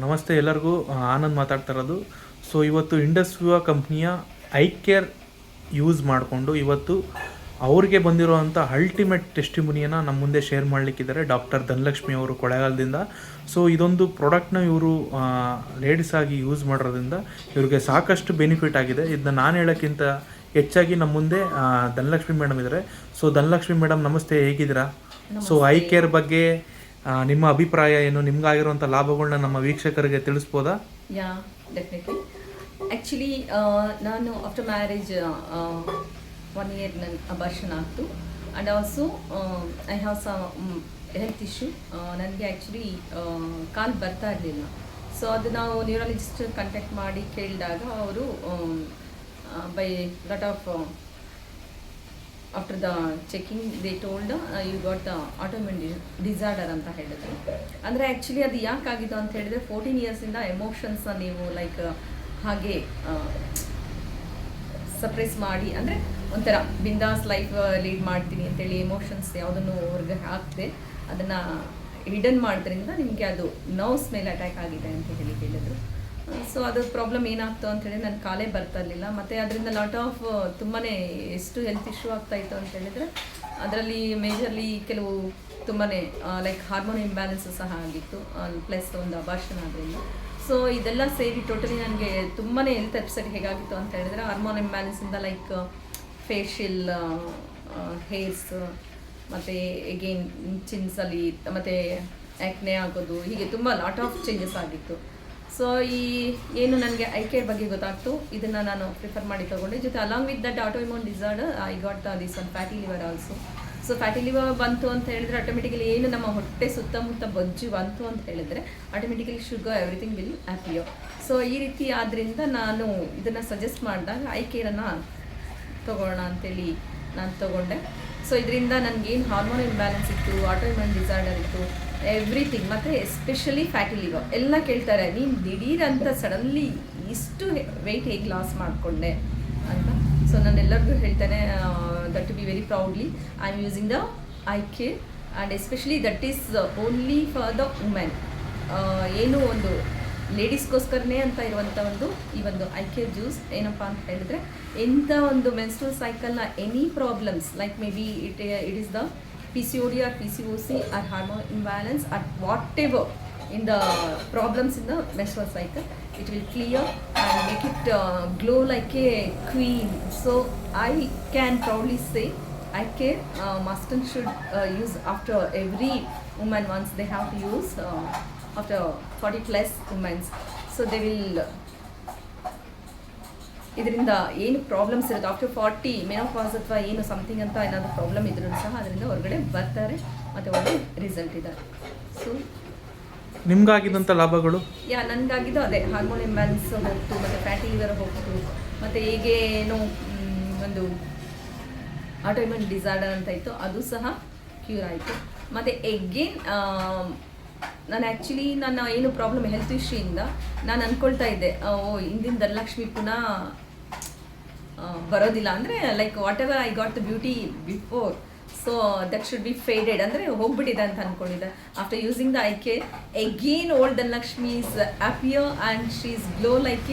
ನಮಸ್ತೆ ಎಲ್ಲರಿಗೂ, ಆನಂದ್ ಮಾತಾಡ್ತಾ ಇರೋದು. ಸೊ ಇವತ್ತು ಇಂಡಸ್ ವಿವಾ ಕಂಪ್ನಿಯ ಐ ಕೇರ್ ಯೂಸ್ ಮಾಡಿಕೊಂಡು ಇವತ್ತು ಅವ್ರಿಗೆ ಬಂದಿರುವಂಥ ಅಲ್ಟಿಮೇಟ್ ಟೆಸ್ಟಿಮುನಿಯನ್ನು ನಮ್ಮ ಮುಂದೆ ಶೇರ್ ಮಾಡಲಿಕ್ಕಿದ್ದಾರೆ ಡಾಕ್ಟರ್ ಧನಲಕ್ಷ್ಮಿ ಅವರು ಕೊಳೆಗಾಲದಿಂದ. ಸೊ ಇದೊಂದು ಪ್ರಾಡಕ್ಟ್ನ ಇವರು ಲೇಡೀಸ್ ಆಗಿ ಯೂಸ್ ಮಾಡೋದ್ರಿಂದ ಇವ್ರಿಗೆ ಸಾಕಷ್ಟು ಬೆನಿಫಿಟ್ ಆಗಿದೆ. ಇದನ್ನ ನಾನು ಹೇಳೋಕ್ಕಿಂತ ಹೆಚ್ಚಾಗಿ ನಮ್ಮ ಮುಂದೆ ಧನಲಕ್ಷ್ಮಿ ಮೇಡಮ್ ಇದ್ದಾರೆ. ಸೊ ಧನಲಕ್ಷ್ಮಿ ಮೇಡಮ್ ನಮಸ್ತೆ, ಹೇಗಿದ್ದೀರಾ? ಸೊ ಐ ಕೇರ್ ಬಗ್ಗೆ ನಿಮ್ಮ ಅಭಿಪ್ರಾಯ ಏನು, ನಿಮ್ಗಾಗಿರುವಂಥ ಲಾಭಗಳನ್ನ ನಮ್ಮ ವೀಕ್ಷಕರಿಗೆ ತಿಳಿಸ್ಬೋದಾ? Yeah, definitely. ಆ್ಯಕ್ಚುಲಿ ನಾನು ಆಫ್ಟರ್ ಮ್ಯಾರೇಜ್ 1 year ನನ್ನ ಅಬಾರ್ಷನ್ ಆಗ್ತು. And also I have some health issue. ನನಗೆ ಆ್ಯಕ್ಚುಲಿ ಕಾಲು ಬರ್ತಾ ಇರಲಿಲ್ಲ. ಸೊ ಅದು ನಾವು ನ್ಯೂರಾಲಜಿಸ್ಟ್ ಕಾಂಟ್ಯಾಕ್ಟ್ ಮಾಡಿ ಕೇಳಿದಾಗ ಅವರು by lot of after the checking they told you got the autoimmune disorder ಅಂತ ಹೇಳಿದ್ರು. ಅಂದರೆ ಆ್ಯಕ್ಚುಲಿ ಅದು ಯಾಕಾಗಿದ್ದು ಅಂತ ಹೇಳಿದ್ರೆ 14 yearsಯಿಂದ ಎಮೋಷನ್ಸ್ನ ನೀವು ಲೈಕ್ ಹಾಗೆ ಸಪ್ರೆಸ್ ಮಾಡಿ, ಅಂದರೆ ಒಂಥರ ಬಿಂದಾಸ್ ಲೈಫ್ ಲೀಡ್ ಮಾಡ್ತೀನಿ ಅಂತೇಳಿ ಎಮೋಷನ್ಸ್ ಯಾವುದನ್ನು ಹೊರಗೆ ಹಾಕದೆ ಅದನ್ನು ಹಿಡನ್ ಮಾಡೋದ್ರಿಂದ ನಿಮಗೆ ಅದು ನರ್ವ್ಸ್ ಮೇಲೆ ಅಟ್ಯಾಕ್ ಆಗಿದೆ ಅಂತ ಹೇಳಿ ಹೇಳಿದರು. ಸೊ ಅದು ಪ್ರಾಬ್ಲಮ್ ಏನಾಗ್ತು ಅಂತೇಳಿ ನನ್ನ ಕಾಲೇ ಬರ್ತಾ ಇರಲಿಲ್ಲ. ಮತ್ತು ಅದರಿಂದ ಲಾಟ್ ಆಫ್ ತುಂಬಾ ಎಷ್ಟು ಹೆಲ್ತ್ ಇಶ್ಯೂ ಆಗ್ತಾಯಿತ್ತು ಅಂತ ಹೇಳಿದರೆ ಅದರಲ್ಲಿ ಮೇಜರ್ಲಿ ಕೆಲವು ತುಂಬಾ ಲೈಕ್ ಹಾರ್ಮೋನ್ ಇಂಬ್ಯಾಲೆನ್ಸು ಸಹ ಆಗಿತ್ತು, ಪ್ಲಸ್ ಒಂದು ಅಬಾರ್ಷನ್ ಆದ್ದರಿಂದ. ಸೊ ಇದೆಲ್ಲ ಸೇರಿ ಟೋಟಲಿ ನನಗೆ ತುಂಬಾ ಹೆಲ್ತ್ ಎಪ್ಸೆಟ್ ಹೇಗಾಗಿತ್ತು ಅಂತ ಹೇಳಿದ್ರೆ ಹಾರ್ಮೋನ್ ಇಂಬ್ಯಾಲೆನ್ಸಿಂದ ಲೈಕ್ ಫೇಶಿಯಲ್ ಹೇರ್ಸ್ ಮತ್ತು ಎಗೇನ್ ಚಿನ್ಸಲ್ಲಿ ಮತ್ತು ಆ್ಯಕ್ನೆ ಆಗೋದು, ಹೀಗೆ ತುಂಬ ಲಾಟ್ ಆಫ್ ಚೇಂಜಸ್ ಆಗಿತ್ತು. ಸೊ ಈ ಏನು ನನಗೆ ಐ ಕೇರ್ ಬಗ್ಗೆ ಗೊತ್ತಾಗ್ತು, ಇದನ್ನು ನಾನು ಪ್ರಿಫರ್ ಮಾಡಿ ತೊಗೊಂಡೆ. ಜೊತೆ along with that autoimmune disorder I got this one fatty liver also. So fatty liver ಬಂತು ಅಂತ ಹೇಳಿದ್ರೆ ಆಟೋಮೆಟಿಕಲಿ ಏನು ನಮ್ಮ ಹೊಟ್ಟೆ ಸುತ್ತಮುತ್ತ ಬೊಜ್ಜು ಬಂತು ಅಂತ ಹೇಳಿದರೆ automatically sugar everything will happier. So ಈ ರೀತಿ ಆದ್ದರಿಂದ ನಾನು ಇದನ್ನು ಸಜೆಸ್ಟ್ ಮಾಡಿದಾಗ ಐ ಕೇರನ್ನು ತೊಗೊಳ್ಳೋಣ ಅಂತೇಳಿ ನಾನು ತೊಗೊಂಡೆ. ಸೊ ಇದರಿಂದ ನನಗೇನು ಹಾರ್ಮೋನ್ ಇಂಬ್ಯಾಲೆನ್ಸ್ ಇತ್ತು, ಆಟೋಇಮ್ಯೂನ್ ಡಿಸಾರ್ಡರ್ ಇತ್ತು, ಎವ್ರಿಥಿಂಗ್, ಮತ್ತು ಎಸ್ಪೆಷಲಿ ಫ್ಯಾಟಿ ಲಿವರ್ ಎಲ್ಲ ಕೇಳ್ತಾರೆ, ನೀನು ದಿಢೀರ್ ಅಂತ ಸಡನ್ಲಿ ಇಷ್ಟು ವೆಯ್ಟ್ ಹೇಗೆ ಲಾಸ್ ಮಾಡಿಕೊಂಡೆ ಅಂತ. ಸೊ ನಾನು ಎಲ್ಲರಿಗೂ ಹೇಳ್ತೇನೆ, that to be very proudly I am using the I care and especially that is only for the women. ಏನು ಒಂದು ಲೇಡೀಸ್ಗೋಸ್ಕರನೇ ಅಂತ ಇರುವಂಥ ಈ ಒಂದು ಐ ಕೇರ್ ಜ್ಯೂಸ್ ಏನಪ್ಪ ಅಂತ ಹೇಳಿದ್ರೆ ಎಂಥ ಒಂದು ಮೆನ್ಸ್ಟ್ರಲ್ ಸೈಕಲ್ನ any problems like may be it is the PCOD or PCOC or hormone imbalance or whatever in the problems in the menstrual cycle, it will clear and make it glow like a queen. So I can proudly say I care must and should use after every woman once they have to use after 40 plus women. So they will ಇದರಿಂದ ಏನು problems ಇರುತ್ತೆ after 40 menopause ಅಥವಾ ಏನು something ಅಂತ ಏನಾದರೂ problem ಇದ್ರೂ ಸಹ ಅದರಿಂದ ಹೊರಗಡೆ ಬರ್ತಾರೆ ಮತ್ತು ಒಳ್ಳೆ ರಿಸಲ್ಟ್ ಇದೆ. ಸೊ ನಿಮ್ಗಾಗಿದ್ದಂಥ ಲಾಭಗಳು? ನನಗಾಗಿದ್ದು ಅದೇ ಹಾರ್ಮೋನ್ ಇಂಬ್ಯಾಲೆನ್ಸ್ ಹೋಗ್ತು, ಮತ್ತು ಫ್ಯಾಟಿ ಲಿವರ್ ಹೋಗ್ತು, ಮತ್ತು ಹೇಗೆ ಏನು ಒಂದು ಆಟೋಇಮ್ಯೂನ್ ಡಿಸಾರ್ಡರ್ ಅಂತ ಇತ್ತು ಅದು ಸಹ ಕ್ಯೂರ್ ಆಯಿತು. ಮತ್ತು ಎಗೇನ್ ನಾನು ಆ್ಯಕ್ಚುಲಿ ನನ್ನ ಏನು ಪ್ರಾಬ್ಲಮ್ ಹೆಲ್ತ್ ಇಶ್ಯೂಯಿಂದ ನಾನು ಅಂದ್ಕೊಳ್ತಾ ಇದ್ದೆ, ಇಂದಿನ ಧನಲಕ್ಷ್ಮಿ ಪುನಃ ಬರೋದಿಲ್ಲ, ಅಂದರೆ like whatever I got the beauty before, so that should be faded, ಅಂದರೆ ಹೋಗ್ಬಿಟ್ಟಿದೆ ಅಂತ ಅಂದ್ಕೊಂಡಿದ್ದೆ. After using the I care again old Dhanalakshmi is happier and she is glow like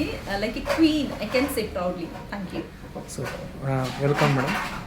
a queen. I can say proudly. Thank you. So welcome madam.